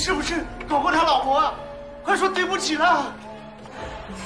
是不是搞过他老婆啊？快说对不起了！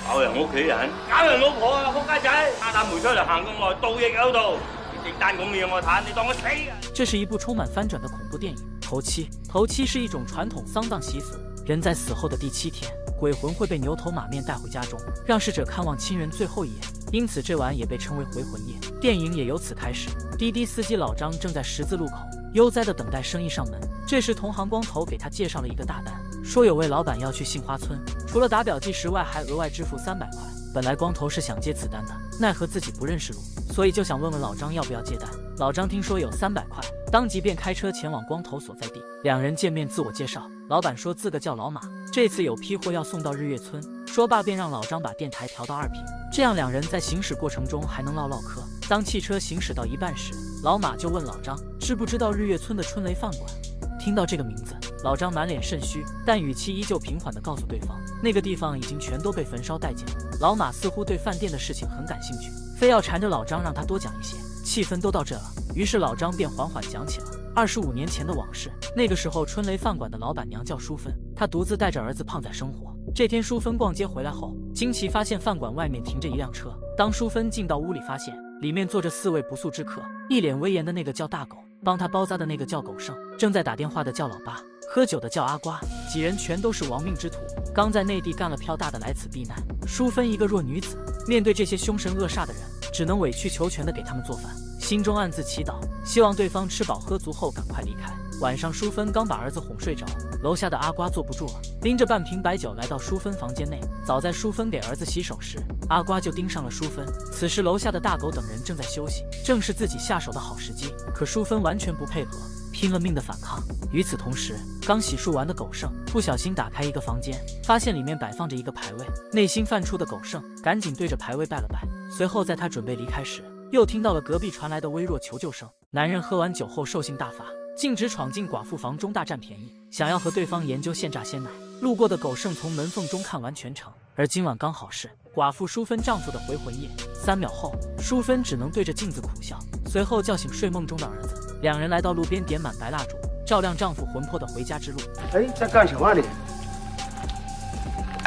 搞人屋企人，搞人老婆啊！仆街仔，阿膽梅出嚟行咁耐，盜亦有道，你整單咁嘢我睇，你當我死啊！这是一部充满翻转的恐怖电影。头七，头七是一种传统丧葬习俗，人在死后的第7天，鬼魂会被牛头马面带回家中，让逝者看望亲人最后一眼，因此这晚也被称为回魂夜。电影也由此开始。滴滴司机老张正在十字路口悠哉地等待生意上门，这时同行光头给他介绍了一个大单，说有位老板要去杏花村，除了打表记时外，还额外支付300块。本来光头是想接此单的，奈何自己不认识路，所以就想问问老张要不要接单。老张听说有300块，当即便开车前往光头所在地。两人见面自我介绍，老板说自个叫老马，这次有批货要送到日月村。说罢便让老张把电台调到2频，这样两人在行驶过程中还能唠唠嗑。当汽车行驶到一半时，老马就问老张知不知道日月村的春雷饭馆。听到这个名字，老张满脸肾虚，但语气依旧平缓地告诉对方，那个地方已经全都被焚烧殆尽。老马似乎对饭店的事情很感兴趣，非要缠着老张让他多讲一些，气氛都到这了，于是老张便缓缓讲起了25年前的往事。那个时候春雷饭馆的老板娘叫淑芬，她独自带着儿子胖仔生活。这天淑芬逛街回来后，惊奇发现饭馆外面停着一辆车。当淑芬进到屋里，发现里面坐着4位不速之客，一脸威严的那个叫大狗，帮他包扎的那个叫狗剩，正在打电话的叫老八，喝酒的叫阿瓜，几人全都是亡命之徒，刚在内地干了票大的来此避难。淑芬一个弱女子，面对这些凶神恶煞的人，只能委曲求全地给他们做饭，心中暗自祈祷，希望对方吃饱喝足后赶快离开。晚上淑芬刚把儿子哄睡着，楼下的阿瓜坐不住了，拎着半瓶白酒来到淑芬房间内。早在淑芬给儿子洗手时，阿瓜就盯上了淑芬。此时楼下的大狗等人正在休息，正是自己下手的好时机。可淑芬完全不配合，拼了命的反抗。与此同时，刚洗漱完的狗剩不小心打开一个房间，发现里面摆放着一个牌位，内心泛出的狗剩赶紧对着牌位拜了拜。随后在他准备离开时，又听到了隔壁传来的微弱求救声。男人喝完酒后兽性大发，径直闯进寡妇房中大占便宜，想要和对方研究现榨鲜奶。路过的狗剩从门缝中看完全程，而今晚刚好是寡妇淑芬丈夫的回魂夜。3秒后，淑芬只能对着镜子苦笑，随后叫醒睡梦中的儿子。两人来到路边，点满白蜡烛，照亮丈夫魂魄的回家之路。哎，在干什么你？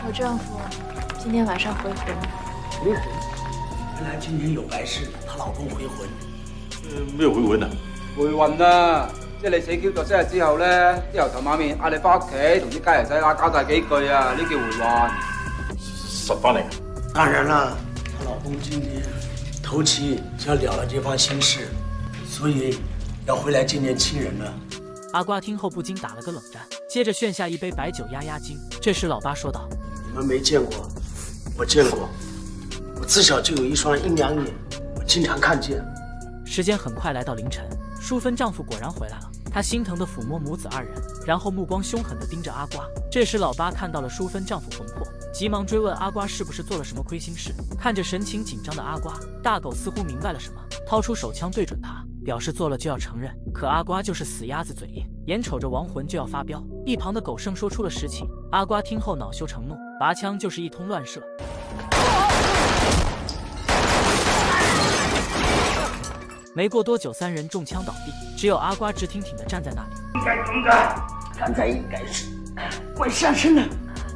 我丈夫今天晚上回魂。回魂？原来今天有白事，她老公回魂。咩回魂啊？回魂啊！即係你死 Q 咗7日之後咧，朝頭頭晚面嗌你翻屋企同啲家人仔打交大幾句啊，呢叫回魂。實翻嚟？當然了，她老公今天头七就要了了这番心事，所以要回来见见亲人了。阿瓜听后不禁打了个冷战，接着炫下一杯白酒压压惊。这时老八说道：“你们没见过，我见过。我自小就有一双阴阳眼，我经常看见。”时间很快来到凌晨，淑芬丈夫果然回来了，他心疼地抚摸母子2人，然后目光凶狠地盯着阿瓜。这时老八看到了淑芬丈夫魂魄，急忙追问阿瓜是不是做了什么亏心事。看着神情紧张的阿瓜，大狗似乎明白了什么，掏出手枪对准他，表示做了就要承认。可阿瓜就是死鸭子嘴硬，眼瞅着亡魂就要发飙。一旁的狗剩说出了实情，阿瓜听后恼羞成怒，拔枪就是一通乱射。没过多久，3人中枪倒地，只有阿瓜直挺挺地站在那里。应该怎么的？刚才应该是快上身了。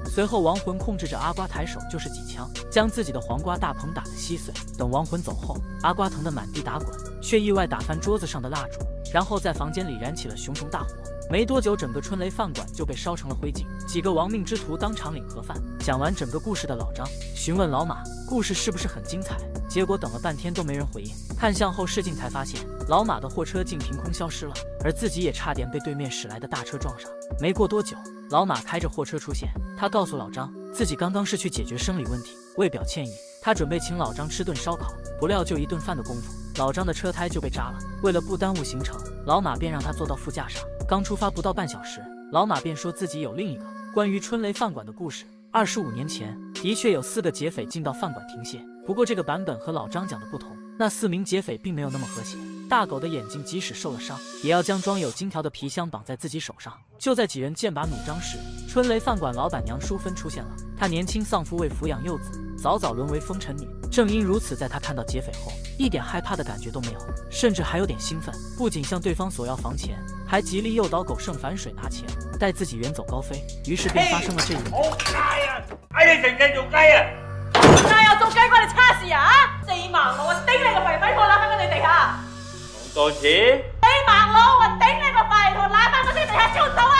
随后亡魂控制着阿瓜抬手就是几枪，将自己的黄瓜大棚打得稀碎。等亡魂走后，阿瓜疼得满地打滚，却意外打翻桌子上的蜡烛，然后在房间里燃起了熊熊大火。没多久，整个春雷饭馆就被烧成了灰烬，几个亡命之徒当场领盒饭。讲完整个故事的老张询问老马，故事是不是很精彩？结果等了半天都没人回应，看向后视镜才发现，老马的货车竟凭空消失了，而自己也差点被对面驶来的大车撞上。没过多久，老马开着货车出现，他告诉老张，自己刚刚是去解决生理问题，为表歉意，他准备请老张吃顿烧烤。不料就一顿饭的功夫，老张的车胎就被扎了。为了不耽误行程，老马便让他坐到副驾上。刚出发不到半小时，老马便说自己有另一个关于春雷饭馆的故事。25年前，的确有4个劫匪进到饭馆停歇，不过这个版本和老张讲的不同，那4名劫匪并没有那么和谐。大狗的眼睛即使受了伤，也要将装有金条的皮箱绑在自己手上。就在几人剑拔弩张时，春雷饭馆老板娘淑芬出现了。她年轻丧夫为抚养幼子，早早沦为风尘女。正因如此，在他看到劫匪后，一点害怕的感觉都没有，甚至还有点兴奋，不仅向对方索要房钱，还极力诱导狗剩反水拿钱，带自己远走高飞。于是便发生了这一幕。好街啊！哎，你成日做雞啊！街又做雞關你叉事啊！4萬我頂你個肺，咪我揦翻佢哋地下。講多次。4萬我頂你個肺，同揦翻嗰啲地下燒走啊！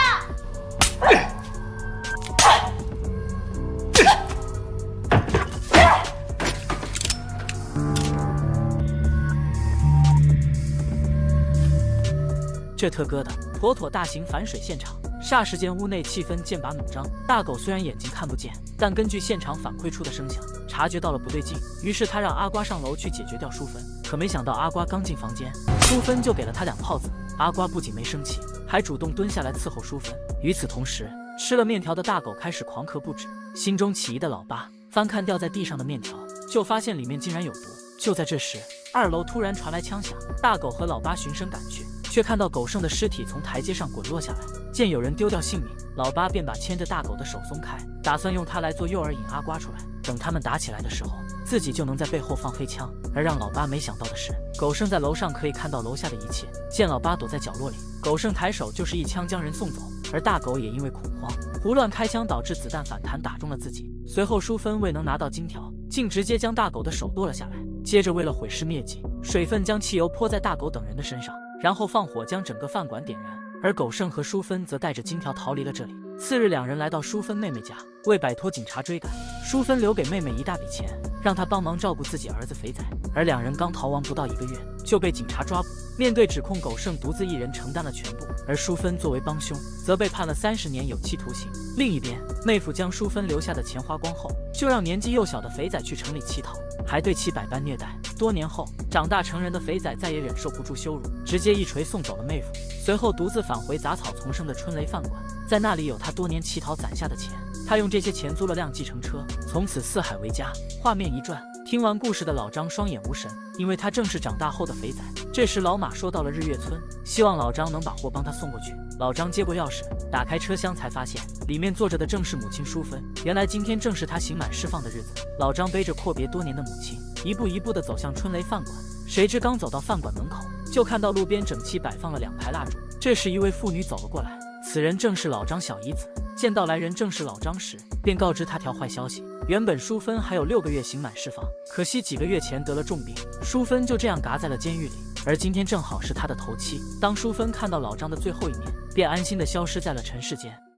这特哥的妥妥大型反水现场，霎时间屋内气氛剑拔弩张。大狗虽然眼睛看不见，但根据现场反馈出的声响，察觉到了不对劲，于是他让阿瓜上楼去解决掉淑芬。可没想到阿瓜刚进房间，淑芬就给了他2炮子。阿瓜不仅没生气，还主动蹲下来伺候淑芬。与此同时，吃了面条的大狗开始狂咳不止。心中起疑的老八翻看掉在地上的面条，就发现里面竟然有毒。就在这时，2楼突然传来枪响，大狗和老八循声赶去，却看到狗剩的尸体从台阶上滚落下来。见有人丢掉性命，老八便把牵着大狗的手松开，打算用它来做诱饵引阿瓜出来。等他们打起来的时候，自己就能在背后放黑枪。而让老八没想到的是，狗剩在楼上可以看到楼下的一切。见老八躲在角落里，狗剩抬手就是一枪将人送走，而大狗也因为恐慌胡乱开枪，导致子弹反弹打中了自己。随后淑芬未能拿到金条，竟直接将大狗的手剁了下来。接着为了毁尸灭迹，水分将汽油泼在大狗等人的身上，然后放火将整个饭馆点燃。而狗剩和淑芬则带着金条逃离了这里。次日，2人来到淑芬妹妹家，为摆脱警察追赶，淑芬留给妹妹一大笔钱，让她帮忙照顾自己儿子肥仔。而2人刚逃亡不到1个月，就被警察抓捕。面对指控，狗剩独自一人承担了全部，而淑芬作为帮凶，则被判了30年有期徒刑。另一边，妹夫将淑芬留下的钱花光后，就让年纪幼小的肥仔去城里乞讨，还对其百般虐待。多年后，长大成人的肥仔再也忍受不住羞辱，直接一锤送走了妹夫，随后独自返回杂草丛生的春雷饭馆，在那里有他多年乞讨攒下的钱。他用这些钱租了辆计程车，从此四海为家。画面一转，听完故事的老张双眼无神，因为他正是长大后的肥仔。这时老马说到了日月村，希望老张能把货帮他送过去。老张接过钥匙，打开车厢才发现里面坐着的正是母亲淑芬。原来今天正是他刑满释放的日子。老张背着阔别多年的母亲，一步一步地走向春雷饭馆。谁知刚走到饭馆门口，就看到路边整齐摆放了2排蜡烛。这时一位妇女走了过来，此人正是老张小姨子。见到来人正是老张时，便告知他条坏消息：原本淑芬还有6个月刑满释放，可惜几个月前得了重病，淑芬就这样嘎在了监狱里。而今天正好是他的头七。当淑芬看到老张的最后一面，便安心地消失在了尘世间。